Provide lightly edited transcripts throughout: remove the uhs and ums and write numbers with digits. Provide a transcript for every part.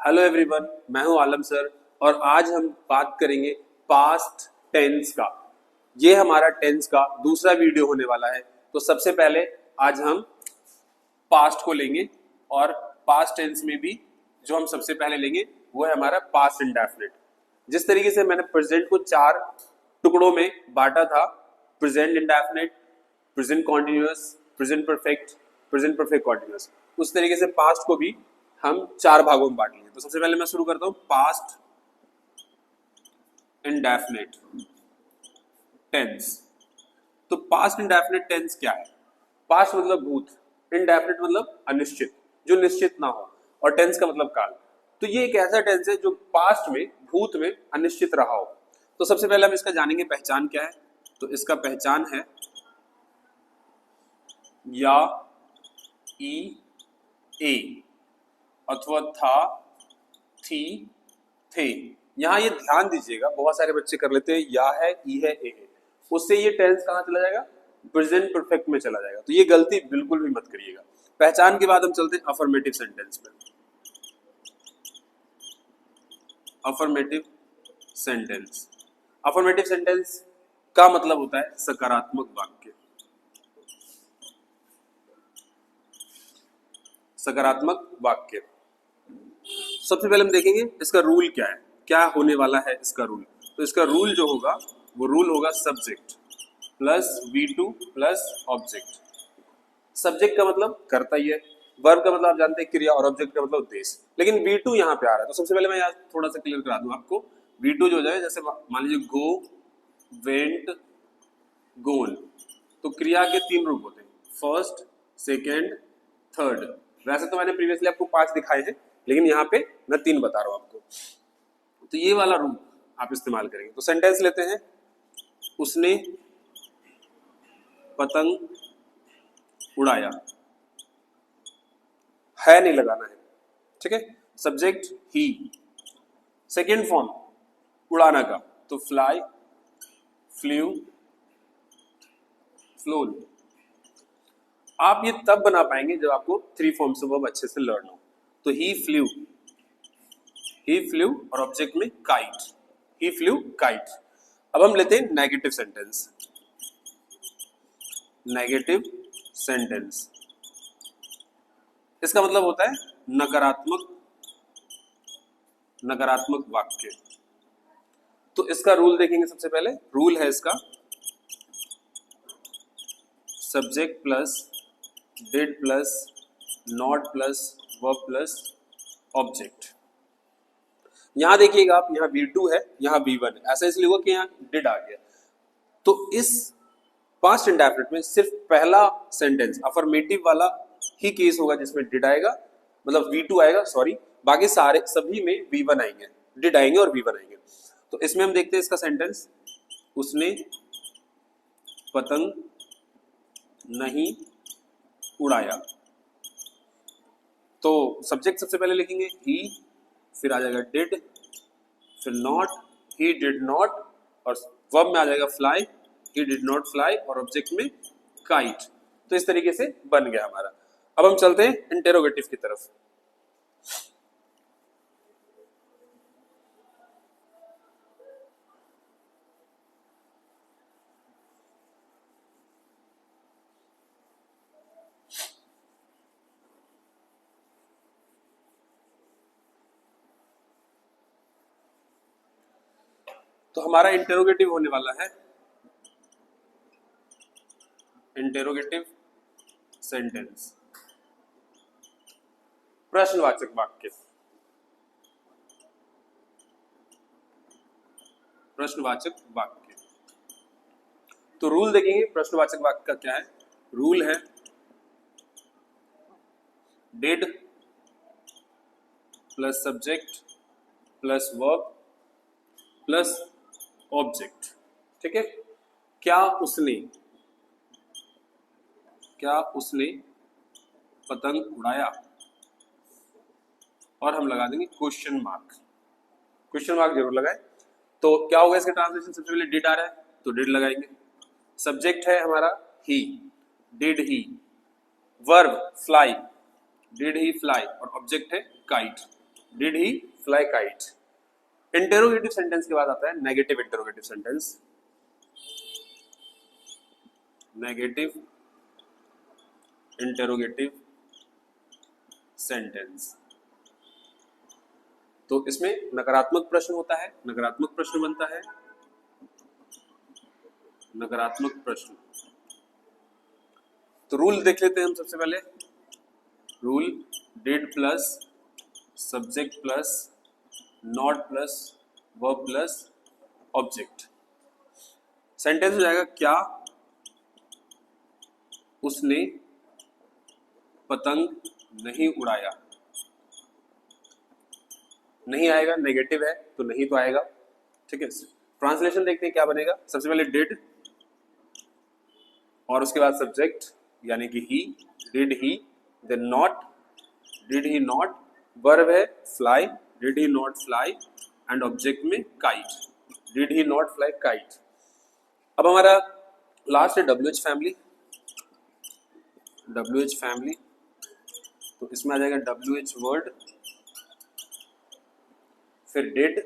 Hello everyone, मैं हूं आलम sir और आज हम बात करेंगे पास्ट टेंस का। ये हमारा टेंस का दूसरा वीडियो होने वाला है। तो सबसे पहले आज हम पास्ट को लेंगे और पास्ट टेंस में भी जो हम सबसे पहले लेंगे वो है हमारा पास्ट इंडेफिनिट। जिस तरीके से मैंने प्रेजेंट को 4 टुकड़ों में बांटा था, present indefinite, present continuous, present perfect continuous, उस तरीके से पास्ट को भी हम 4 भागों में बांट लिए। तो सबसे पहले मैं शुरू करता हूं पास्ट इंडेफिनिट टेंस। तो पास्ट इंडेफिनिट टेंस क्या है? पास्ट मतलब भूत, इंडेफिनिट मतलब अनिश्चित, जो निश्चित ना हो, और टेंस का मतलब काल। तो ये एक ऐसा टेंस है जो पास्ट में, भूत में अनिश्चित रहा हो। तो सबसे पहले हम इसका जानेंगे पहचान क्या है। तो इसका पहचान है या, ई, ए अथवा था, थी, थे। यहां ये ध्यान दीजिएगा, बहुत सारे बच्चे कर लेते हैं या है, ई है, ए है, उससे ये टेंस कहां चला जाएगा? प्रेजेंट परफेक्ट में चला जाएगा। तो ये गलती बिल्कुल भी मत करिएगा। पहचान के बाद हम चलते हैं अफर्मेटिव सेंटेंस पे। अफर्मेटिव सेंटेंस, अफर्मेटिव सेंटेंस का मतलब होता है सकारात्मक वाक्य। सकारात्मक वाक्य। सबसे पहले हम देखेंगे इसका रूल क्या है, क्या होने वाला है इसका रूल। तो इसका रूल जो होगा वो रूल होगा subject plus V2 plus object. Subject का मतलब कर्ता ही है, वर्ब का मतलब आप जानते हैं क्रिया, और ऑब्जेक्ट का मतलब उद्देश्य। लेकिन V2 यहाँ पे आ रहा है। तो सबसे पहले मैं यहाँ थोड़ा सा क्लियर करा दूं आपको। V2 जो हो जाए, जैसे मान लीजिए गो, वेंट, गोन, तो क्रिया के 3 रूप होते हैं, फर्स्ट, सेकेंड, थर्ड। वैसे तो मैंने प्रीवियसली आपको 5 दिखाए हैं, लेकिन यहाँ पे मैं 3 बता रहा हूं आपको। तो ये वाला रूल आप इस्तेमाल करेंगे। तो सेंटेंस लेते हैं, उसने पतंग उड़ाया। है नहीं लगाना है, ठीक है। सब्जेक्ट ही, सेकेंड फॉर्म उड़ाना का, तो फ्लाई, फ्ल्यू, फ्लोन। आप ये तब बना पाएंगे जब आपको 3 फॉर्म्स ऑफ वर्ब अच्छे से लर्न हो। तो ही फ्ल्यू और ऑब्जेक्ट में काइट, ही फ्ल्यू काइट। अब हम लेते हैं नेगेटिव सेंटेंस। नेगेटिव सेंटेंस, इसका मतलब होता है नकारात्मक वाक्य। तो इसका रूल देखेंगे। सबसे पहले रूल है इसका subject plus did plus not plus verb plus object. यहां देखिएगा आप, यहां V2 है, यहां V1 है। ऐसा इसलिए हुआ कि यहां डिड आ गया। तो इस पास्ट इंडेफिनिट में सिर्फ पहला सेंटेंस अफर्मेटिव वाला ही केस होगा जिसमें डिड आएगा, मतलब V2 आएगा, सॉरी। बाकी सारे सभी में V1 आएंगे, डिड आएंगे और V1 आएंगे। तो इसमें हम देखते हैं इसका सेंटेंस, उसने पतंग नहीं उड़ाया। तो सब्जेक्ट सबसे पहले लिखेंगे ही, फिर आ जाएगा डिड, फिर नॉट, ही डिड नॉट, और वर्ब में आ जाएगा fly, he did not fly, और ऑब्जेक्ट में काइट। तो इस तरीके से बन गया हमारा। अब हम चलते हैं इंटेरोगेटिव की तरफ। तो हमारा इंटेरोगेटिव होने वाला है इंटेरोगेटिव सेंटेंस, प्रश्नवाचक वाक्य। प्रश्नवाचक वाक्य, तो रूल देखेंगे प्रश्नवाचक वाक्य का क्या है। रूल है did plus subject plus verb plus object, ठीक है। क्या उसने पतंग उड़ाया, और हम लगा देंगे क्वेश्चन मार्क जरूर लगाए। तो क्या होगा इसका ट्रांसलेशन? सबसे पहले डिड आ रहा है तो डिड लगाएंगे, सब्जेक्ट है हमारा he, did he, verb fly, did he fly, और ऑब्जेक्ट है kite. Did he fly kite. Interrogative sentence के बाद आता है negative interrogative sentence. Negative interrogative sentence, तो इसमें नकारात्मक प्रश्न होता है, नकारात्मक प्रश्न बनता है, नकारात्मक प्रश्न। तो रूल देख लेते हैं हम सबसे पहले। Rule did plus subject plus not plus verb plus object. Sentence हो जाएगा क्या उसने पतंग नहीं उड़ाया। नहीं आएगा, नेगेटिव है तो नहीं तो आएगा, ठीक है। ट्रांसलेशन देखते हैं क्या बनेगा। सबसे पहले डिड और उसके बाद सब्जेक्ट यानी कि he, did he, then not, did he not, verb है fly, did he not fly, and object में kite, did he not fly kite. अब हमारा लास्ट है WH फैमिली। WH फैमिली, तो इसमें आ जाएगा WH वर्ड, फिर did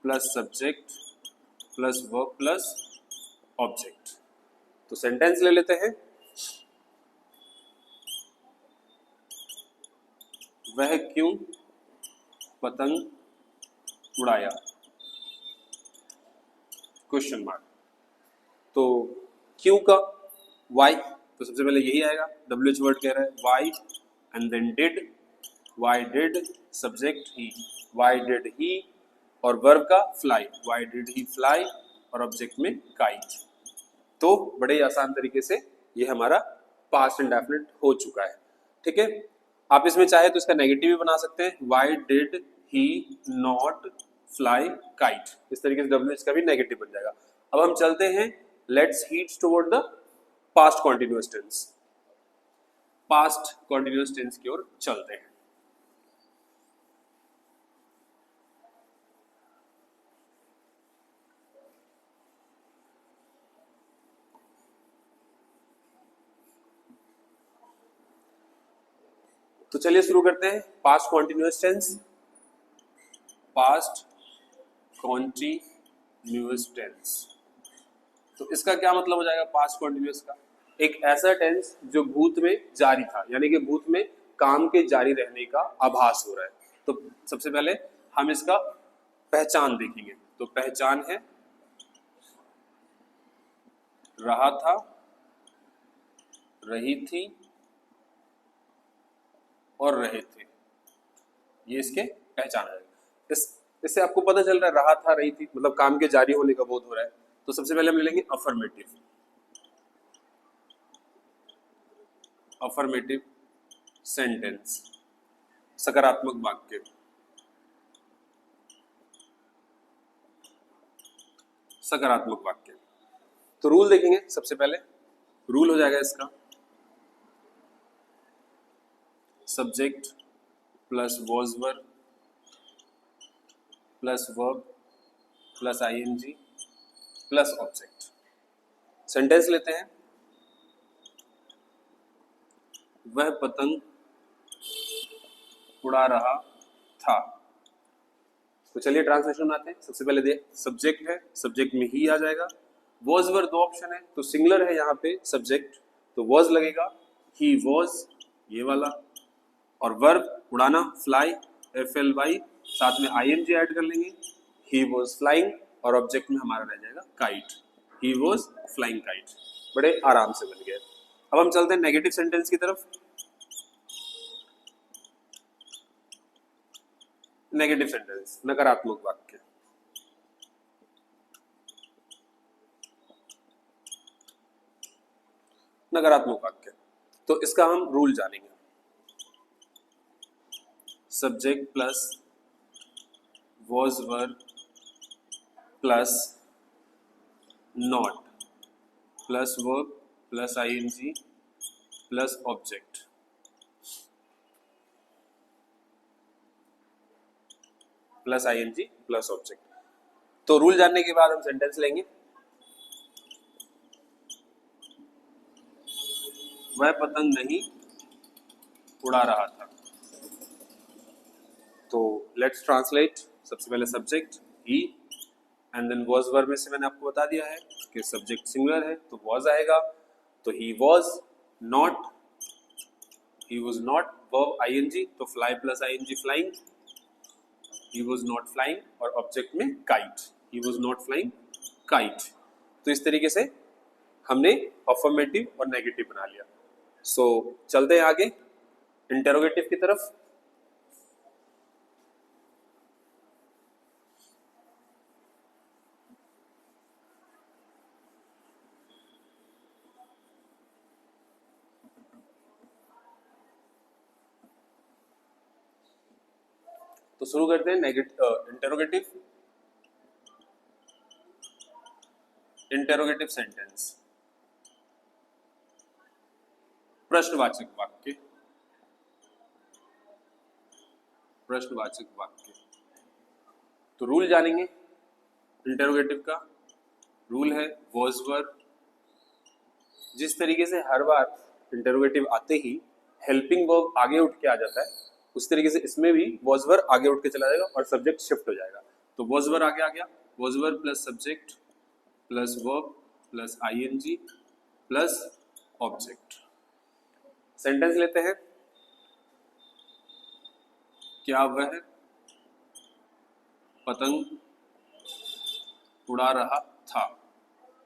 plus subject plus verb plus object. तो सेंटेंस ले लेते हैं। वह क्यों पतंग उड़ाया, क्वेश्चन मार्क। तो क्यों का वाई, तो सबसे पहले यही आएगा। WH वर्ड कह रहा है why, and then did, why did, subject he, why did he, और वर्ब का fly, why did he fly, और ऑब्जेक्ट में काइट। तो बड़े आसान तरीके से ये हमारा पास्ट इंडेफिनिट हो चुका है, ठीक है। आप इसमें चाहे तो इसका नेगेटिव भी बना सकते हैं, Y did he not fly kite. इस तरीके से WH का भी नेगेटिव बन जाएगा। अब हम चलते हैं, let's head toward the past continuous tense. Past continuous tense की ओर चलते हैं। तो चलिए शुरू करते हैं। Past continuous tense, past continuous tense, तो इसका क्या मतलब हो जाएगा पास्ट कॉन्टिन्यूअस का? एक ऐसा टेंस जो भूत में जारी था, यानी कि भूत में काम के जारी रहने का आभास हो रहा है। तो सबसे पहले हम इसका पहचान देखेंगे। तो पहचान है रहा था, रही थी और रहे थे, ये इसके पहचान है। इससे आपको पता चल रहा है रहा था रही थी, मतलब काम के जारी होने का बोध हो रहा है। तो सबसे पहले हम ले लेंगे अफर्मेटिव। अफर्मेटिव सेंटेंस, सकारात्मक वाक्य। सकारात्मक वाक्य, तो रूल देखेंगे। सबसे पहले रूल हो जाएगा इसका subject plus was verb plus verb plus ING plus object. Sentence लेते हैं, वह पतंग उड़ा रहा था। तो चलिए ट्रांसलेशन आते हैं। सबसे पहले देख, सब्जेक्ट है, सब्जेक्ट में ही आ जाएगा। वॉज वर्ब दो ऑप्शन है, तो सिंगुलर है यहाँ पे सब्जेक्ट, तो वॉज लगेगा, ही वॉज ये वाला, और वर्ब उड़ाना फ्लाई FLY, साथ में ING ऐड कर लेंगे, ही वॉज फ्लाइंग, और ऑब्जेक्ट में हमारा रह जाएगा kite, he was flying kite. बड़े आराम से बन गए। अब हम चलते हैं नेगेटिव सेंटेंस की तरफ। नेगेटिव सेंटेंस, नकारात्मक वाक्य। नकारात्मक वाक्य, तो इसका हम रूल जानेंगे। Subject plus was verb plus not plus verb plus ING plus object. Plus ING plus object. तो रूल जानने के बाद हम सेंटेंस लेंगे। वह पतंग नहीं उड़ा रहा था। Let's translate. सबसे पहले subject he, and then was verb में से मैंने आपको बता दिया है कि सब्जेक्ट सिंगुलर है तो वॉज आएगा, तो he was not, he was not, verb ING तो fly plus ING flying, he was not flying, और ऑब्जेक्ट में kite, he was not flying kite. तो इस तरीके से हमने अफर्मेटिव और नेगेटिव बना लिया। सो चलते हैं आगे इंटेरोगेटिव की तरफ। तो शुरू करते हैं इंटेरोगेटिव। इंटेरोगेटिव सेंटेंस, प्रश्नवाचक वाक्य, प्रश्नवाचक वाक्य। तो रूल जानेंगे इंटेरोगेटिव का। रूल है वॉज वर्ब। जिस तरीके से हर बार इंटेरोगेटिव आते ही हेल्पिंग वर्ब आगे उठ के आ जाता है, उस तरीके से इसमें भी वॉज वर्ब आगे उठ के चला जाएगा और सब्जेक्ट शिफ्ट हो जाएगा। तो वॉज वर्ब आगे आ गया, was verb plus subject plus verb plus ING plus object. Sentence लेते हैं। क्या वह पतंग उड़ा रहा था।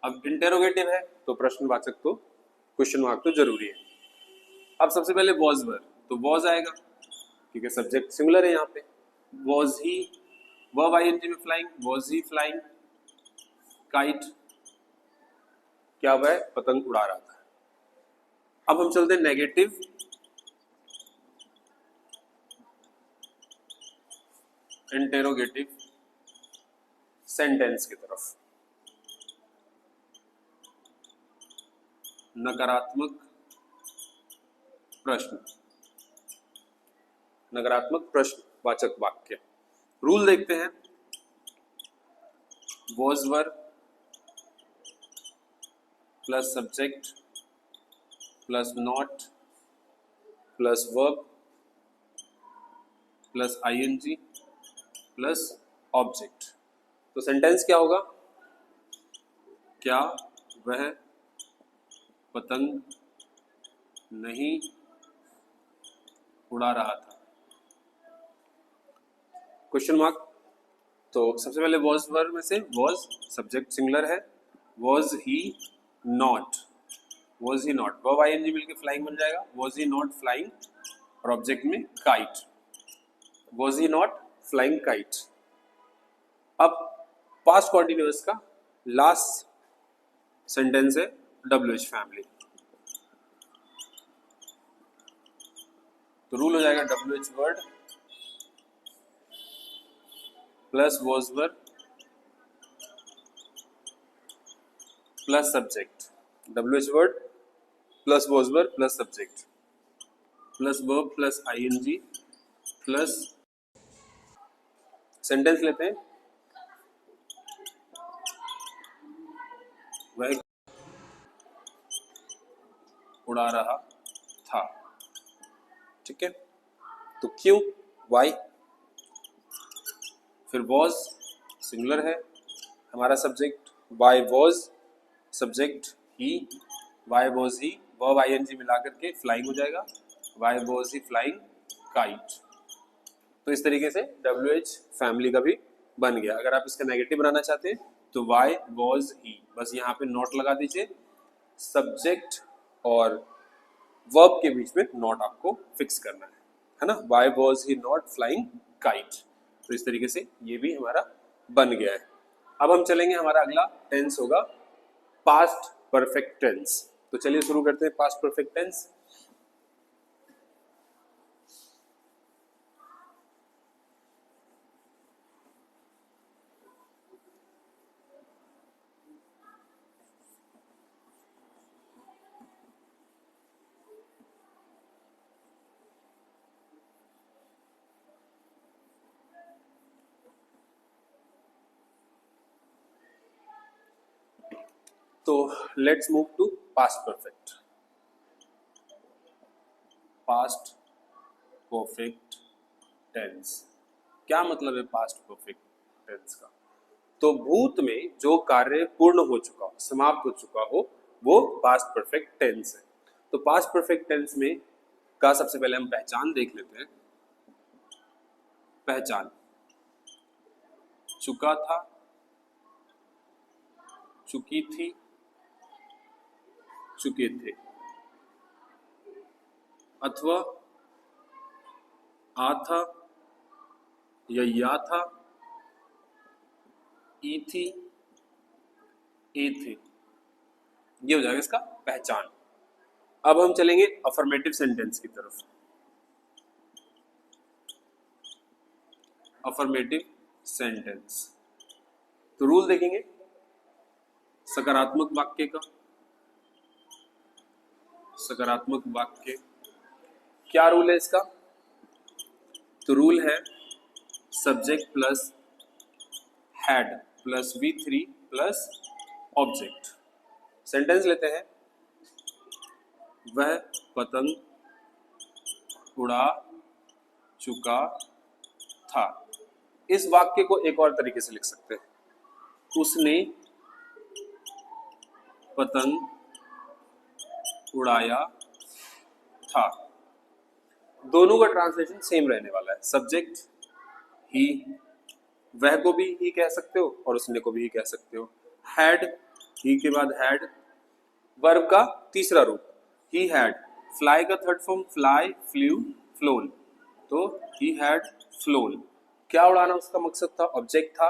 अब इंटेरोगेटिव है तो प्रश्नवाचक तो क्वेश्चन मार्क तो जरूरी है। अब सबसे पहले वॉज वर्ब, तो वॉज आएगा क्योंकि सब्जेक्ट सिंगुलर है यहाँ पे। वॉज ही, वर्ब आईएनजी में flying, was he flying kite, क्या वह पतंग उड़ा रहा था। अब हम चलते हैं नेगेटिव। इंटेरोगेटिव सेंटेंस की तरफ। नकारात्मक प्रश्न, नकारात्मक प्रश्नवाचक वाक्य। रूल देखते हैं। Was verb plus subject plus not plus verb plus ING plus object. तो सेंटेंस क्या होगा? क्या वह पतंग नहीं उड़ा रहा था। Question mark. तो सबसे पहले वॉज वर्ब में से वॉज सब्जेक्ट सिंगुलर है, was he not, was he not, verb ING मिलके फ्लाइंग बन जाएगा, वॉज ही नॉट फ्लाइंग, और ऑब्जेक्ट में kite, was he not flying kite. अब पास्ट कॉन्टिन्यूअस का लास्ट सेंटेंस है WH फैमिली। तो रूल हो जाएगा WH word plus was verb plus subject, WH word plus was verb plus subject plus verb plus ING plus sentence लेते हैं। वह उड़ा रहा था। ठीक है, तो क्यों, वाई। फिर वॉज सिंगुलर है हमारा subject, why was subject he, why was he, verb ING मिला करके फ्लाइंग हो जाएगा, why was he flying kite. तो इस तरीके से WH फैमिली का भी बन गया। अगर आप इसका नेगेटिव बनाना चाहते हैं तो वाई वॉज ही, बस यहाँ पे नॉट लगा दीजिए, सब्जेक्ट और वर्ब के बीच में नॉट आपको फिक्स करना है ना। Y was he not flying kite. तो इस तरीके से ये भी हमारा बन गया है। अब हम चलेंगे, हमारा अगला टेंस होगा पास्ट परफेक्ट टेंस। तो चलिए शुरू करते हैं पास्ट परफेक्ट टेंस। तो let's move to past perfect. Past perfect tense. क्या मतलब है पास्ट परफेक्ट टेंस का? तो भूत में जो कार्य पूर्ण हो चुका हो, समाप्त हो चुका हो, वो पास्ट परफेक्ट टेंस है। तो पास्ट परफेक्ट टेंस में का सबसे पहले हम पहचान देख लेते हैं। पहचान, चुका था, चुकी थी, चुके थे, अथवा आ था, या था, ई थी, ए थे। ये हो जाएगा इसका पहचान। अब हम चलेंगे अफर्मेटिव सेंटेंस की तरफ। अफर्मेटिव सेंटेंस, तो रूल देखेंगे सकारात्मक वाक्य का। सकारात्मक वाक्य, क्या रूल है इसका? तो रूल है subject plus had plus V3 plus object. Sentence लेते हैं, वह पतंग उड़ा चुका था। इस वाक्य को एक और तरीके से लिख सकते हैं, उसने पतंग उड़ाया था। दोनों का ट्रांसलेशन सेम रहने वाला है। सब्जेक्ट ही, वह को भी ही कह सकते हो और उसने को भी ही कह सकते हो। हैड, ही के बाद हैड। वर्ब का तीसरा रूप, ही हैड। फ्लाई का third form fly, flew, flown. तो ही हैड फ्लोन। क्या उड़ाना उसका मकसद था? ऑब्जेक्ट था,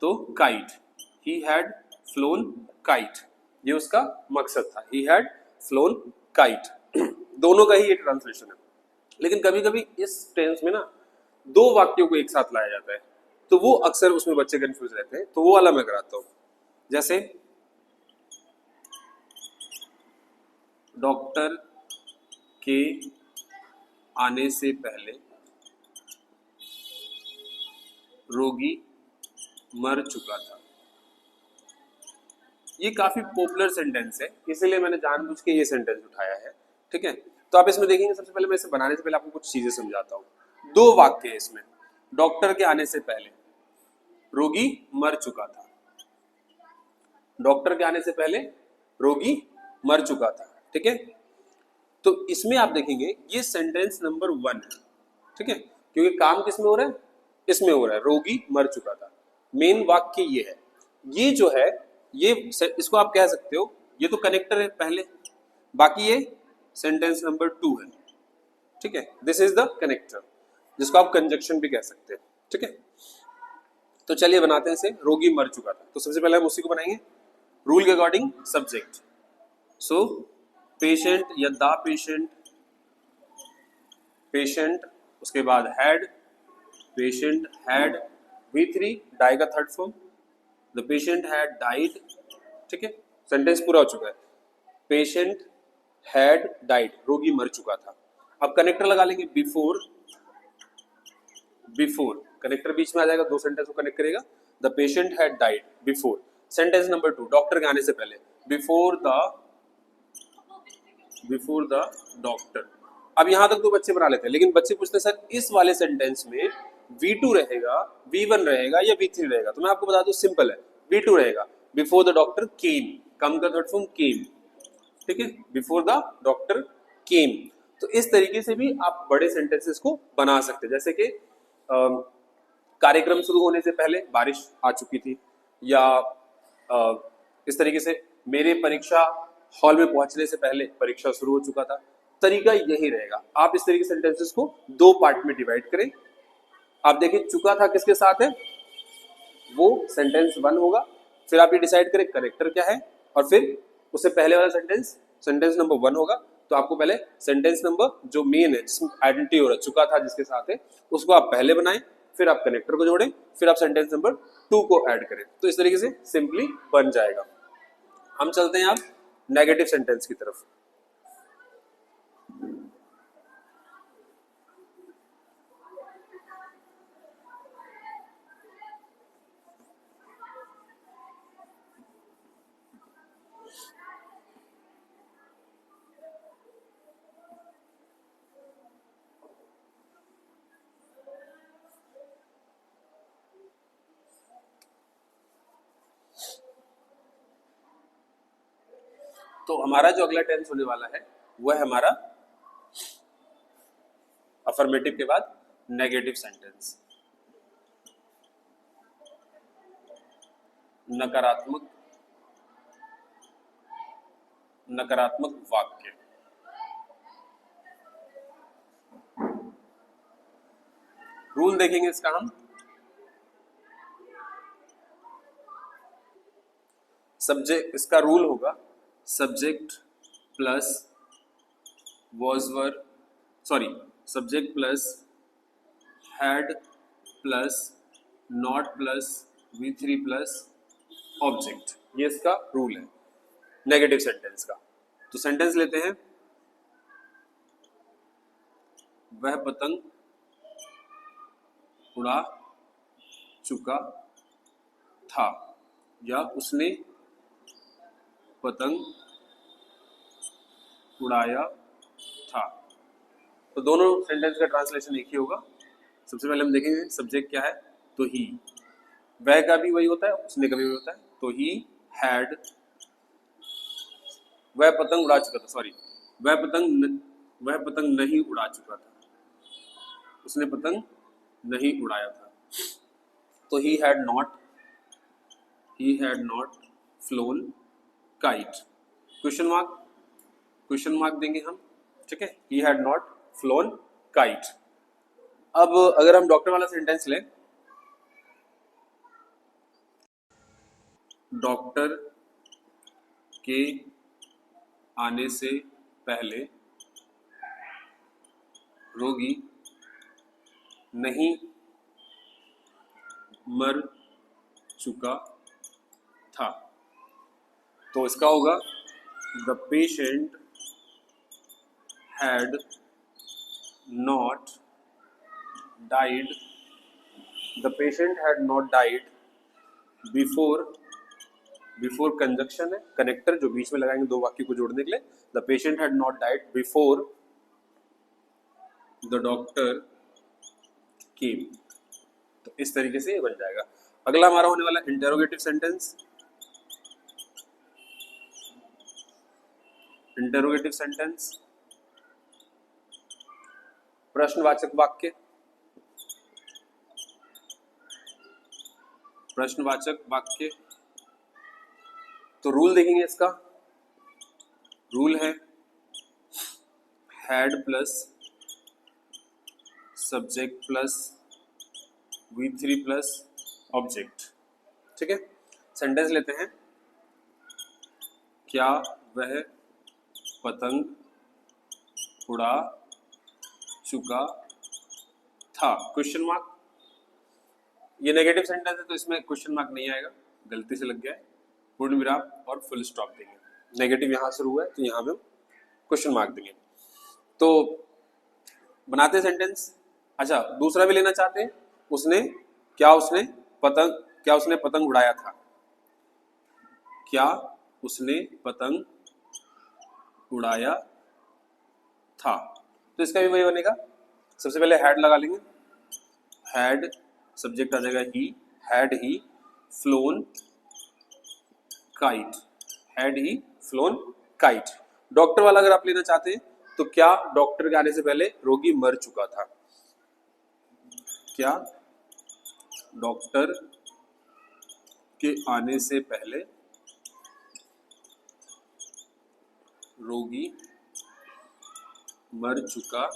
तो kite. He had phloem kite, ये उसका मकसद था। He had phloem kite. दोनों का ही ये ट्रांसलेशन है। लेकिन कभी कभी इस टेंस में ना दो वाक्यों को एक साथ लाया जाता है, तो वो अक्सर उसमें बच्चे कंफ्यूज रहते हैं, तो वो वाला मैं कराता हूं। जैसे डॉक्टर के आने से पहले रोगी मर चुका था। ये काफी पॉपुलर सेंटेंस है, इसीलिए मैंने जानबूझ के ये सेंटेंस उठाया है। ठीक है, तो आप इसमें देखेंगे, सबसे पहले मैं इसे बनाने से पहले आपको कुछ चीजें समझाता हूँ। दो वाक्य है इसमें। डॉक्टर के आने से पहले रोगी मर चुका था। डॉक्टर के आने से पहले रोगी मर चुका था। ठीक है, तो इसमें आप देखेंगे ये सेंटेंस नंबर 1 है। ठीक है, क्योंकि काम किस में हो रहा है? इसमें हो रहा है, रोगी मर चुका था। मेन वाक्य ये है। ये जो है, ये इसको आप कह सकते हो, ये तो कनेक्टर है पहले, बाकी ये सेंटेंस नंबर 2 है। ठीक है, दिस इज द कनेक्टर, जिसको आप कंजक्शन भी कह सकते हैं। ठीक है, तो चलिए बनाते हैं इसे। रोगी मर चुका था, तो सबसे पहले हम उसी को बनाएंगे रूल के अकॉर्डिंग। सब्जेक्ट, सो पेशेंट या द पेशेंट, पेशेंट, उसके बाद had, patient had, V3 die का third form, the patient had died. ठीक है, सेंटेंस पूरा हो चुका है। पेशेंट हैड डाइड, रोगी मर चुका था। अब कनेक्टर लगा लेंगे बिफोर। बिफोर कनेक्टर बीच में आ जाएगा, दो सेंटेंस को कनेक्ट करेगा। The patient had died before. Sentence number 2, doctor के आने से पहले, बिफोर द डॉक्टर। अब यहां तक तो बच्चे बना लेते हैं, लेकिन बच्चे पूछते हैं सर इस वाले सेंटेंस में V2 रहेगा, V1 रहेगा या V3 रहेगा? तो मैं आपको बता दूं, सिंपल है, V2 रहेगा। बिफोर द डॉक्टर केम, कम का थर्ड फॉर्म केम। ठीक है, बिफोर द डॉक्टर केम। तो इस तरीके से भी आप बड़े सेंटेंसेस को बना सकते हैं। जैसे कि कार्यक्रम शुरू होने से पहले बारिश आ चुकी थी, या इस तरीके से मेरे परीक्षा हॉल में पहुंचने से पहले परीक्षा शुरू हो चुका था। तरीका यही रहेगा, आप इस तरीके से सेंटेंसेस को दो पार्ट में डिवाइड करें। आप देखिए चुका था किसके साथ है, वो सेंटेंस 1 होगा। फिर आप ये डिसाइड करें करेक्टर क्या है, और फिर उससे पहले वाला सेंटेंस सेंटेंस नंबर 1 होगा। तो आपको पहले सेंटेंस नंबर जो मेन है, जिसमें आइडेंटिटी हो रहा है चुका था जिसके साथ है, उसको आप पहले बनाएं, फिर आप कनेक्टर को जोड़ें, फिर आप सेंटेंस नंबर 2 को ऐड करें। तो इस तरीके से सिंपली बन जाएगा। हम चलते हैं अब नेगेटिव सेंटेंस की तरफ। तो हमारा जो अगला टेंस होने वाला है वह है हमारा अफर्मेटिव के बाद नेगेटिव सेंटेंस, नकारात्मक नकारात्मक वाक्य। रूल देखेंगे इसका हम। सब्जेक्ट, इसका रूल होगा subject plus was were, sorry, subject plus had plus not plus V3 plus object. ये इसका रूल है नेगेटिव सेंटेंस का। तो सेंटेंस लेते हैं, वह पतंग उड़ा चुका था, या उसने पतंग उड़ाया था। तो दोनों सेंटेंस का ट्रांसलेशन एक ही होगा। सबसे पहले हम देखेंगे सब्जेक्ट क्या है, तो ही, वह का भी वही होता है, उसने का भी वही होता है। तो ही हैड, वह पतंग उड़ा चुका था, सॉरी, वह पतंग नहीं उड़ा चुका था, उसने पतंग नहीं उड़ाया था। तो he had not flown kite. Question mark देंगे हम, ठीक है। He had not flown kite. अब अगर हम डॉक्टर वाला सेंटेंस लें, डॉक्टर के आने से पहले रोगी नहीं मर चुका था। तो इसका होगा the patient had not died, the patient had not died before conjunction है, कनेक्टर जो बीच में लगाएंगे दो वाक्य को जोड़ने के लिए। The patient had not died before the doctor केम। तो इस तरीके से ये बन जाएगा। अगला हमारा होने वाला इंटेरोगेटिव सेंटेंस। इंटेरोगेटिव सेंटेंस प्रश्नवाचक वाक्य, प्रश्नवाचक वाक्य। तो रूल देखेंगे इसका। रूल है had plus subject plus V3 plus object, ठीक है। सेंटेंस लेते हैं, क्या वह पतंग उड़ा चुका था, क्वेश्चन मार्क। ये नेगेटिव सेंटेंस है तो इसमें क्वेश्चन मार्क नहीं आएगा, गलती से लग गया है। पूर्ण विराम और फुल स्टॉप देंगे। नेगेटिव यहां से हुआ है तो यहां पे क्वेश्चन मार्क देंगे। तो बनाते हैं सेंटेंस। अच्छा, दूसरा भी लेना चाहते हैं, क्या उसने पतंग उड़ाया था, क्या उसने पतंग उड़ाया था। तो इसका भी वही बनेगा। सबसे पहले हैड लगा लेंगे, हैड सब्जेक्ट आ जाएगा he, had he flown kite, had he flown kite. Doctor वाला अगर आप लेना चाहते हैं तो क्या डॉक्टर के आने से पहले रोगी मर चुका था, क्या डॉक्टर के आने से पहले रोगी मर चुका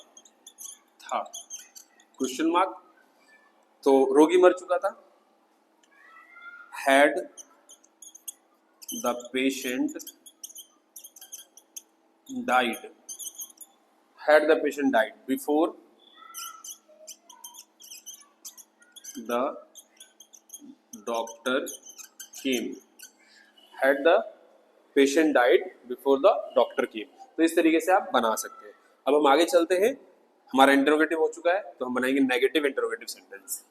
था, क्वेश्चन मार्क। तो रोगी मर चुका था, had the patient died, had the patient died before the doctor came, had the patient died before the doctor केम। तो इस तरीके से आप बना सकते हैं। अब हम आगे चलते हैं। हमारा इंटरोगेटिव हो चुका है तो हम बनाएंगे नेगेटिव इंटरोगेटिव सेंटेंस।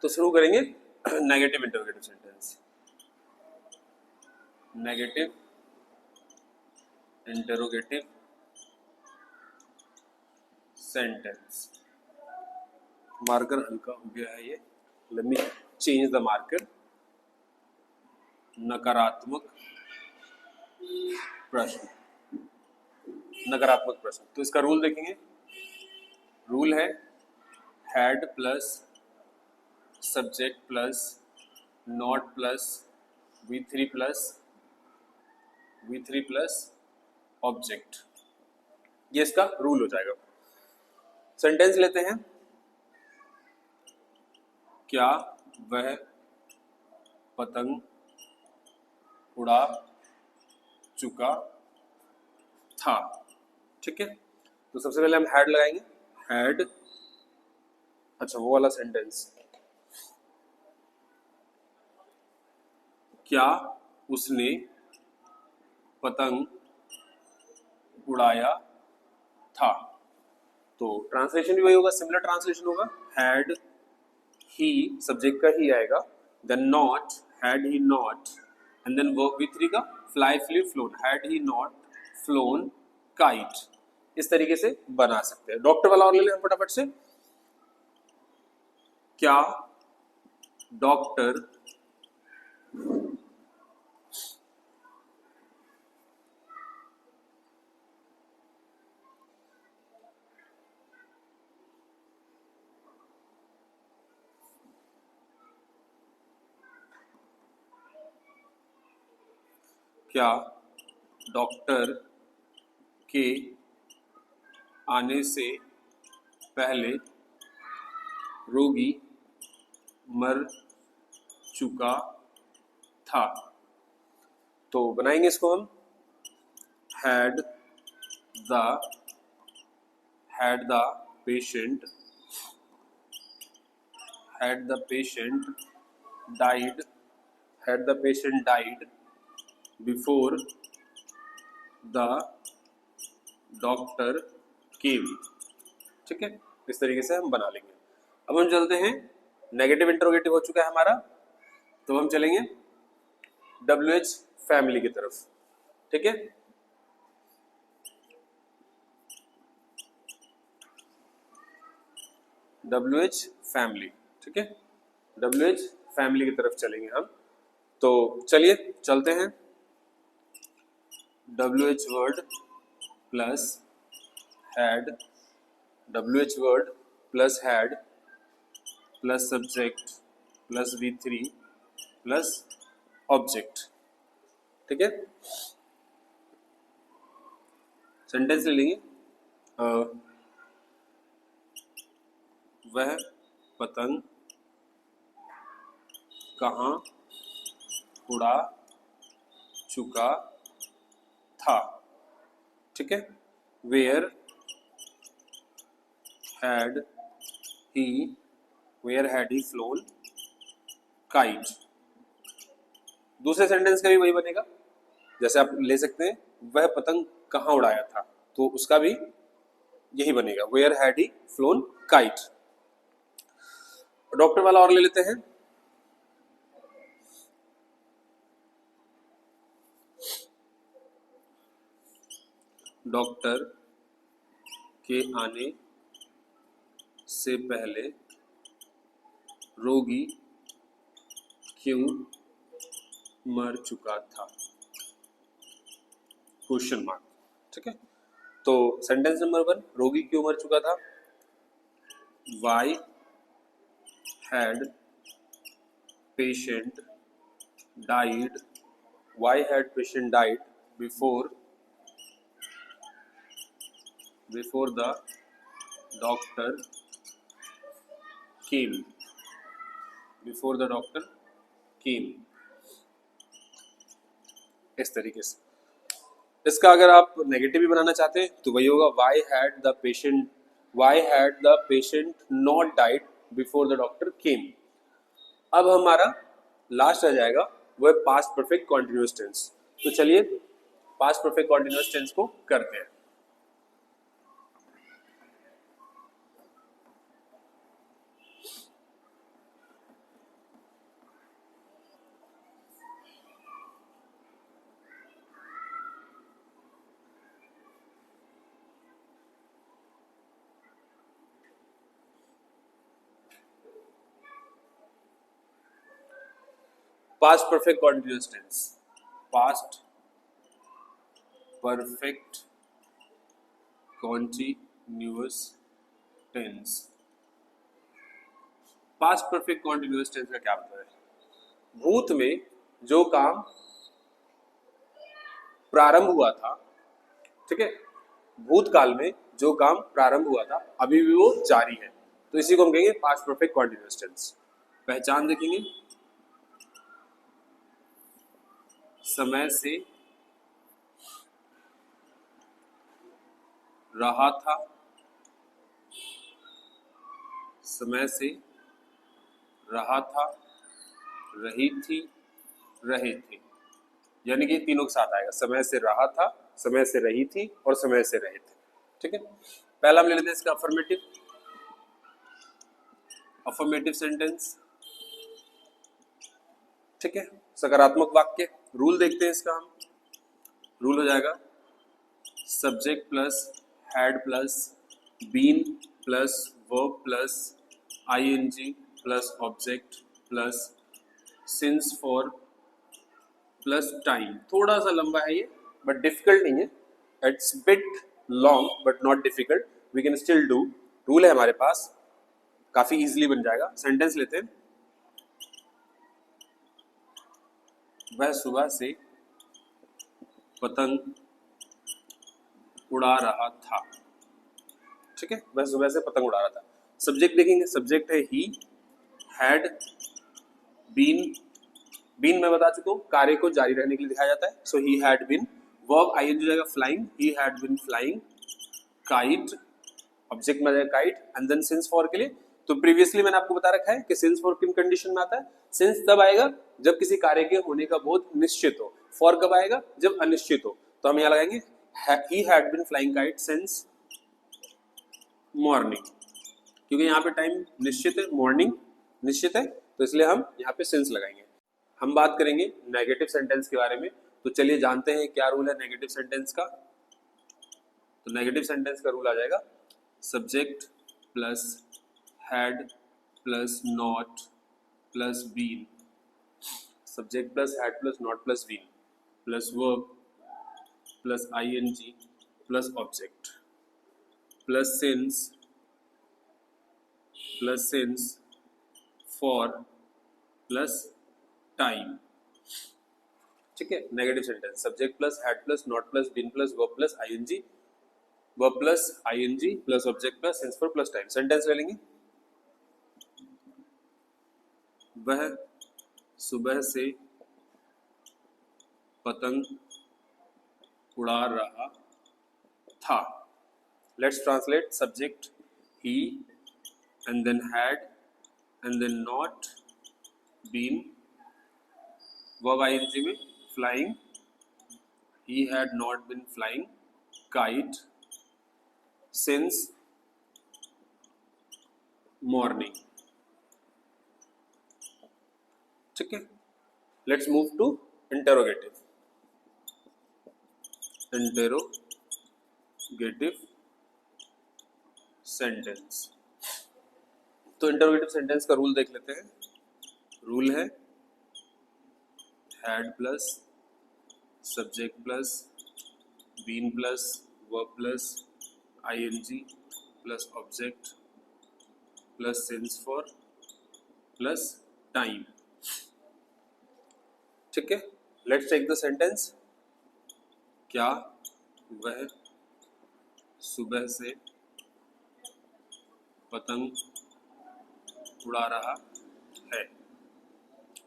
तो शुरू करेंगे negative interrogative sentence. Negative interrogative sentence. Marker हल्का हो गया है ये, let me change the marker. नकारात्मक प्रश्न, नकारात्मक प्रश्न। तो इसका रूल देखेंगे। रूल है had plus subject plus not plus V3 plus object. ये इसका रूल हो जाएगा। सेंटेंस लेते हैं। क्या वह पतंग उड़ा चुका था। ठीक है, तो सबसे पहले हम हैड लगाएंगे। हैड, अच्छा वो वाला सेंटेंस। क्या उसने पतंग उड़ाया था। तो ट्रांसलेशन भी वही होगा, सिमिलर ट्रांसलेशन होगा। हैड ही, सब्जेक्ट का ही आएगा, then not, had he not, and then verb V3 का fly flee flown, had he not flown kite. इस तरीके से बना सकते हैं। डॉक्टर वाला और ले लें हम फटाफट से। क्या डॉक्टर क्या डॉक्टर के आने से पहले रोगी मर चुका था। तो बनाएंगे इसको हम। Had the patient died before the doctor came। ठीक है, इस तरीके से हम बना लेंगे। अब हम चलते हैं, नेगेटिव इंटरोगेटिव हो चुका है हमारा, तो हम चलेंगे WH फैमिली की तरफ। ठीक है, WH फैमिली। ठीक है, WH फैमिली की तरफ चलेंगे हम। तो चलिए चलते हैं। WH word plus had, WH word plus had plus subject plus V3 plus object. ठीक है, सेंटेंस ले लेंगे। वह पतंग कहाँ उड़ा चुका था। ठीक है, where had he flown kite. दूसरे सेंटेंस का भी वही बनेगा, जैसे आप ले सकते हैं वह पतंग कहाँ उड़ाया था, तो उसका भी यही बनेगा, where had he flown kite. Doctor वाला और ले लेते हैं। डॉक्टर के आने से पहले रोगी क्यों मर चुका था, क्वेश्चन मार्क। ठीक है, तो सेंटेंस नंबर 1, रोगी क्यों मर चुका था। Why had patient died before the doctor came. इस तरीके से। इसका अगर आप नेगेटिव भी बनाना चाहते हैं तो वही होगा, why had the patient not died before the doctor came. अब हमारा लास्ट आ जाएगा वो है पास्ट परफेक्ट कॉन्टिन्यूअस टेंस। तो चलिए पास्ट परफेक्ट कॉन्टिन्यूअस टेंस को करते हैं। Past perfect continuous tense, past perfect continuous tense. Past perfect continuous tense का क्या मतलब है? भूत में जो काम प्रारंभ हुआ था, ठीक है, भूतकाल में जो काम प्रारंभ हुआ था अभी भी वो जारी है, तो इसी को हम कहेंगे पास्ट परफेक्ट कॉन्टिन्यूअस टेंस। पहचान देखेंगे, समय से रहा था, समय से रहा था, रही थी, रहे थे, यानी कि तीनों के साथ आएगा, समय से रहा था, समय से रही थी और समय से रहे थे। ठीक है, पहला हम ले लेते हैं इसका अफर्मेटिव, अफर्मेटिव सेंटेंस। ठीक है, सकारात्मक वाक्य। रूल देखते हैं इसका हम, रूल हो जाएगा subject plus had plus been plus verb plus ING plus object plus since for plus time. थोड़ा सा लंबा है ये, बट डिफिकल्ट नहीं है, it's bit long but not difficult, we can still do. Rule है हमारे पास, काफी इजीली बन जाएगा। सेंटेंस लेते हैं, वह सुबह से पतंग उड़ा रहा था। ठीक है, वह सुबह से पतंग उड़ा रहा था। सब्जेक्ट देखेंगे, सब्जेक्ट है ही, हैड, बीन, बीन मैं बता चुका हूँ कार्य को जारी रहने के लिए दिखाया जाता है, so he had been. Verb ING हो जाएगा flying, he had been flying. Kite, object में जाएगा kite, and then since for के लिए, तो प्रीवियसली मैंने आपको बता रखा है कि सिंस फॉर किन कंडीशन में आता है। सिंस तब आएगा जब किसी कार्य के होने का बोध निश्चित हो, फॉर कब आएगा जब अनिश्चित हो। तो हम यहाँ लगाएंगे he had been flying kite since morning, क्योंकि यहाँ पे टाइम निश्चित है, मॉर्निंग निश्चित है, तो इसलिए हम यहाँ पे सिंस लगाएंगे। हम बात करेंगे नेगेटिव सेंटेंस के बारे में, तो चलिए जानते हैं क्या रूल है नेगेटिव सेंटेंस का। तो नेगेटिव सेंटेंस का रूल आ जाएगा subject plus had plus not plus been, subject plus had plus not plus been plus verb plus ING plus object plus since for plus time. ठीक है, negative sentence subject plus had plus not plus been plus verb plus ING, verb plus ING plus object plus since for plus time. Sentence ले लेंगे, वह सुबह से पतंग उड़ा रहा था। Let's translate, subject he and then had and then not been, verb ING में flying, he had not been flying kite since morning। ठीक है, let's move to interrogative, interrogative sentence. तो इंटेरोगेटिव सेंटेंस का रूल देख लेते हैं। Rule है had plus subject plus been plus verb plus ING plus object plus since for plus time. ठीक है, लेट्स टेक द सेंटेंस, क्या वह सुबह से पतंग उड़ा रहा है,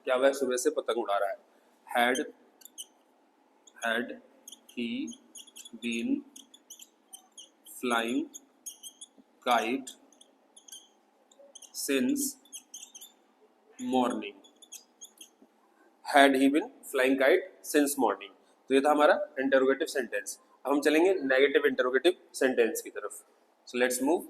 क्या वह सुबह से पतंग उड़ा रहा है। Had he been flying kite since morning, had he been flying kite since morning. तो ये था हमारा इंटरोगेटिव सेंटेंस। अब हम चलेंगे नेगेटिव इंटरोगेटिव सेंटेंस की तरफ। So let's move.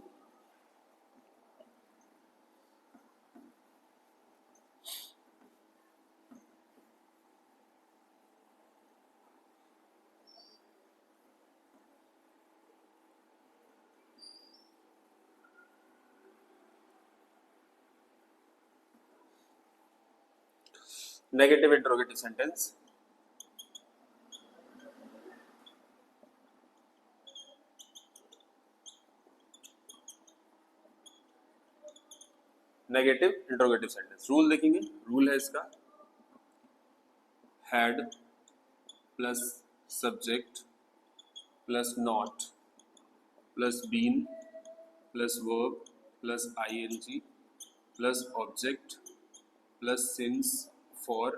Negative interrogative sentence, negative interrogative sentence. Rule देखेंगे, रूल है इसका had plus subject plus not plus been plus verb plus ING plus object plus since for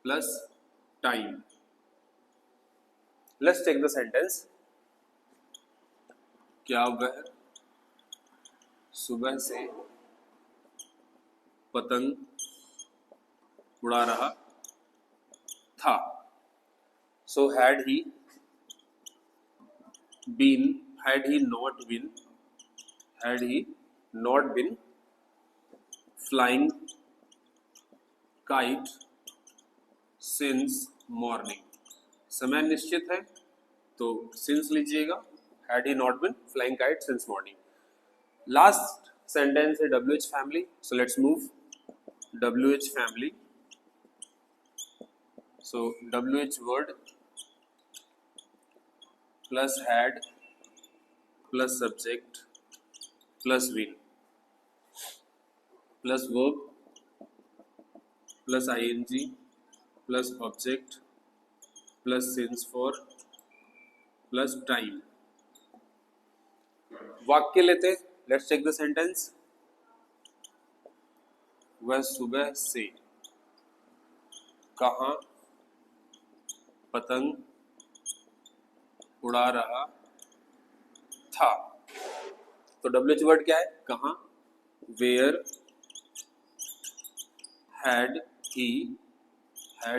plus time. Let's take the sentence. क्या वह सुबह से पतंग उड़ा रहा था? So had he not been flying kite since morning? समय निश्चित है तो since लीजिएगा, had he not been flying kite since morning। Last sentence है WH family, so let's move WH family। So WH word plus had plus subject plus been plus verb plus ing plus object plus since for plus time। वाक्य लेते, let's check the sentence. वह सुबह से कहाँ पतंग उड़ा रहा था? तो WH वर्ड क्या है? कहाँ। Where had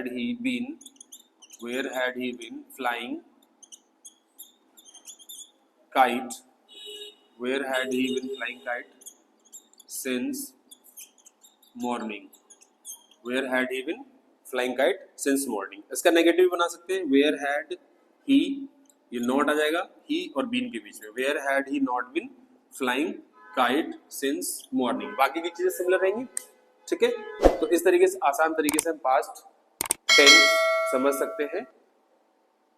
he been, where had he been flying kite, where had he been flying kite since morning, where had he been flying kite since morning. इसका नेगेटिव बना सकते हैं, वेयर हैड ही, ये not आ जाएगा ही और बीन के बीच में, where had he not been flying kite since morning. बाकी की चीजें सिमिलर रहेंगी, ठीक है। तो इस तरीके से आसान तरीके से हम पास्ट टेंस समझ सकते हैं।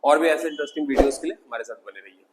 और भी ऐसे इंटरेस्टिंग वीडियोस के लिए हमारे साथ बने रहिए।